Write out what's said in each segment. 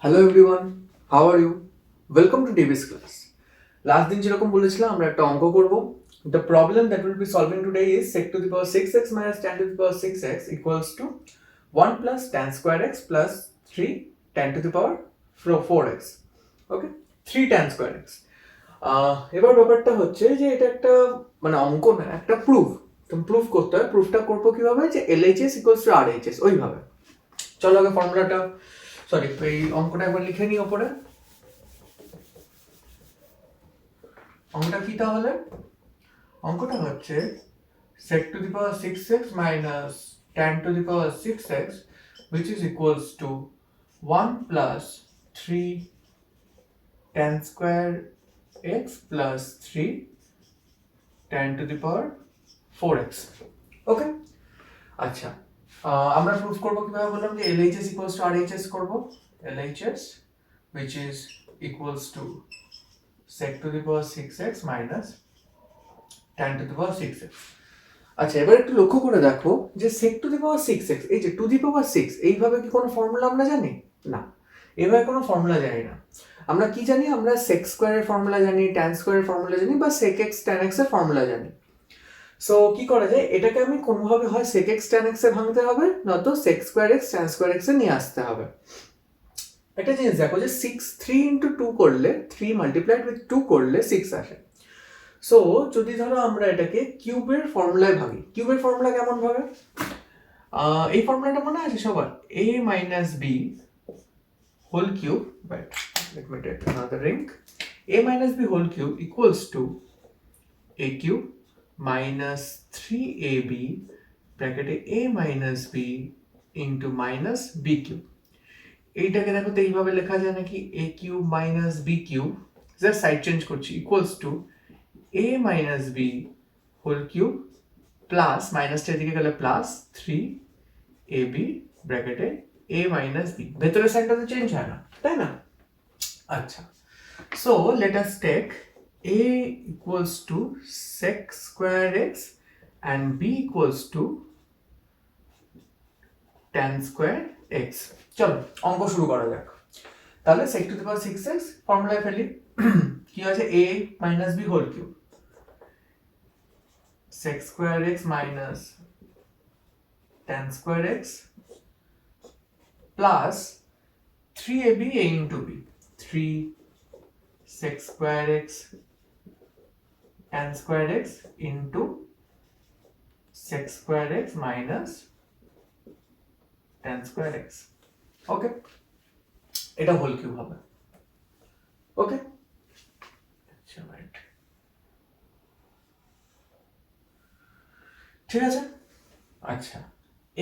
Hello everyone, how are you? Welcome to Davis class. Last দিন যেরকম বলেছিলাম আমরা একটা অঙ্ক করব। The problem that will be solving today is sec to the power 6x minus tan to the power 6x equals to 1 plus tan square x plus 3 tan to the power 4x. Okay, 3 tan square x। এবার ব্যাপারটা হচ্ছে যে এটা একটা মানে অঙ্ক না, একটা প্রুফ। তুমি প্রুফ করতে হয়। প্রুফটা করবো কিভাবে? যে LHS equals to RHS ওইভাবে। চলো আগে ফর্মুলাটা এই অঙ্কটা একবার লিখে নিই ওপরে। অঙ্কটা কি তাহলে? অঙ্কটা হচ্ছে sec to the power 6x minus tan to the power 6x which is equals to 1 plus 3 tan square x plus 3 tan to the power 4x. ওকে, আচ্ছা আমরা প্রুফ করব কিভাবে বললাম যে LHS equals to RHS করব। LHS which is equals to sec to the power 6x minus tan to the power 6x। আচ্ছা এবার একটু লক্ষ্য করে দেখো যে sec to the power 6x, এই যে to the power 6, এইভাবে কি কোনো ফর্মুলা আমরা জানি? না, এইভাবে কোনো ফর্মুলা জানি না। আমরা কি জানি? আমরা sec স্কয়ার এর ফর্মুলা জানি, tan স্কয়ার এর ফর্মুলা জানি, বা sec x tan x এর ফর্মুলা জানি। সো কি করা যায়? এটাকে আমি কোনোভাবে হয় sec x tan x এ ভাঙতে হবে, নয়তো sec square x tan square x এ নিয়ে আসতে হবে। একটা জিনিস দেখো যে 3 into 2 করলে 3 multiplied with 2 করলে 6 আসে। সো যদি ধরো আমরা এটাকে কিউবের ফর্মুলায় ভাঙি, কিউবের ফর্মুলা কেমন ভাবে? এই ফর্মুলাটা মনে আছে সবার? a minus b whole cube, right, let me take another ring, a minus b whole cube equals to a cube minus 3ab ব্র্যাকেটে a minus b into minus b cube। এইটাকে দেখো তো এইভাবে লেখা যায় নাকি? a cube minus b cube, just side change করছি, equals to a minus b whole cube plus মাইনাসটা এদিকে গেলে প্লাস 3ab ব্র্যাকেটে a minus b, ভেতরের সাইনটা তো চেঞ্জ হয় না, তাই না? আচ্ছা, so let us take a equals to sec square x and b equals to tan square x। চলো অঙ্ক শুরু করা যাক। তাহলে sec to the power 6x ফর্মুলায় ফেলি। কি আছে? a minus b whole cube sec square x minus tan square x plus 3ab a into b, 3 sec square x tan square x into sec square x minus tan square x। ওকে, এটা whole cube হবে। ওকে, আচ্ছা right, ঠিক আছে। আচ্ছা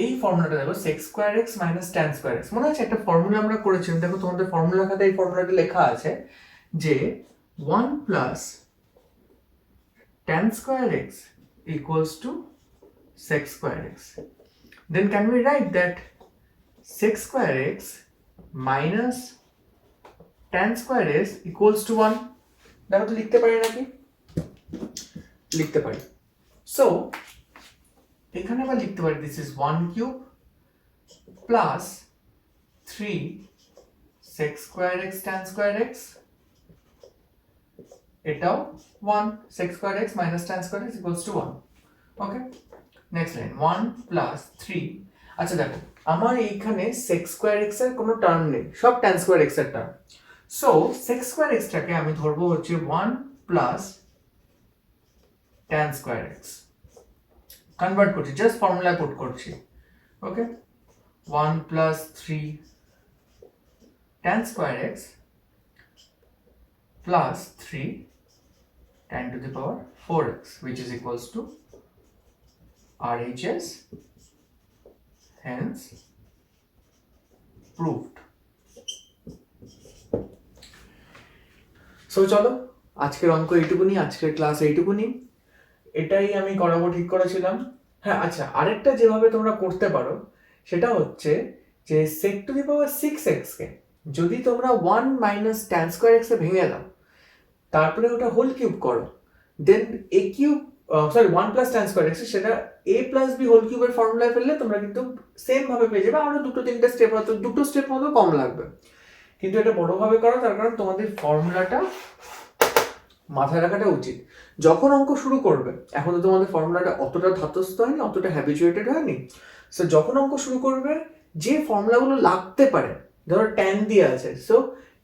এই ফর্মুলাটা দেখো sec square x minus tan square x, মনে আছে একটা ফর্মুলা আমরা করেছিলাম? দেখো তোমাদের ফর্মুলা খাতে এই ফর্মুলাটা লেখা আছে যে 1 plus tan square x equals to sec square x। Then can we write that sec square x minus tan square x equals to 1? দেখো তো লিখতে পারি নাকি? লিখতে পারি। সো এখানে আমরা লিখতে পারি this is 1 cube plus 3 sec square x tan square x, এটাও 1 sec square x minus tan square x equals to 1। Okay, next line 1 plus 3। আচ্ছা দেখো আমার এইখানে sec square x এর কোনো টার্ম নেই, সব tan square x এর term. So sec square x টাকে আমি ধরবো হচ্ছে 1 plus tan square x, convert করছি, জাস্ট ফর্মুলা পুট করছি। ওকে, 1 plus 3 tan square x plus 3 tan to the power 4x which is equals to RHS, hence proved। So চলো আজকের অঙ্ক এইটুকুনি, আজকের ক্লাস এইটুকুনি, এটাই আমি করাবো ঠিক করেছিলাম। হ্যাঁ আচ্ছা, আরেকটা যেভাবে তোমরা করতে পারো সেটা হচ্ছে যে sec to the power 6x কে যদি তোমরা 1 minus tan square x এ ভেঙে দাও, তারপরে ওটা হোল কিউব করো, দেন a cube 1 plus tan square x, সেটা a plus b হোল কিউবের ফর্মুলায় ফেললে তোমরা কিন্তু সেম ভাবে পেয়ে যাবে। আরো দুটো তিনটে স্টেপ, হয়তো দুটো স্টেপ মতো কম লাগবে। কিন্তু এটা বড়ভাবে করো, তার কারণ তোমাদের ফর্মুলাটা মাথায় রাখাটা উচিত। যখন অঙ্ক শুরু করবে, এখন তো তোমাদের ফর্মুলাটা অতটা ধাতস্থ হয়নি, অতটা হ্যাবিচুয়েটেড হয়নি, সো যখন অঙ্ক শুরু করবে যে ফর্মুলাগুলো লাগতে পারে, ধরো ট্যান দিয়ে আছে, সো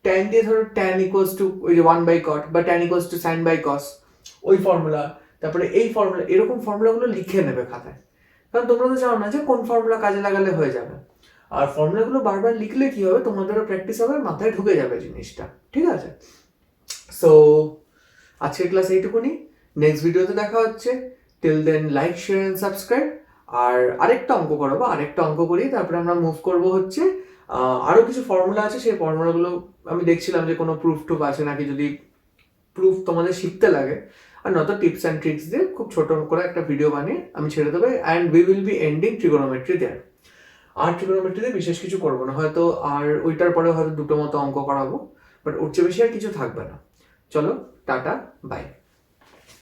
ট্যান দিয়ে ধরো ট্যান ইকুয়ালস টু ওই যে 1/cot বা ট্যান ইকুয়ালস টু sin/cos, ওই ফর্মুলা, তারপরে এই ফর্মুলা, এরকম ফর্মুলাগুলো লিখে নেবে খাতায়। কারণ তোমরা তো জানো না যে কোন ফর্মুলা কাজে লাগালে হয়ে যাবে। আর ফর্মুলাগুলো বারবার লিখলে কি হবে, তোমাদেরও প্র্যাকটিস হবে, মাথায় ঢুকে যাবে জিনিসটা, ঠিক আছে? সো আজকের ক্লাস এইটুকুনি, নেক্সট ভিডিওতে দেখা হচ্ছে। Till then like, share and subscribe. আর আরেকটা অঙ্ক করাবো, আরেকটা অঙ্ক করি, তারপরে আমরা মুভ করবো হচ্ছে আরো কিছু ফর্মুলা আছে, সেই ফর্মুলাগুলো আমি দেখছিলাম যে কোনো প্রুফ টুফ আছে নাকি, যদি প্রুফ তোমাদের শিখতে লাগে, আর নত টিপস অ্যান্ড ট্রিক্স দিয়ে খুব ছোট করে একটা ভিডিও বানিয়ে আমি ছেড়ে দেবো। And we will be ending trigonometry there. আর ট্রিগোনোমেট্রিতে বিশেষ কিছু করবো না হয়তো, আর ওইটার পরে হয়তো দুটো মতো অঙ্ক করাবো, বাট ওর চেয়ে বেশি আর কিছু থাকবে না। চলো, টাটা, বাই।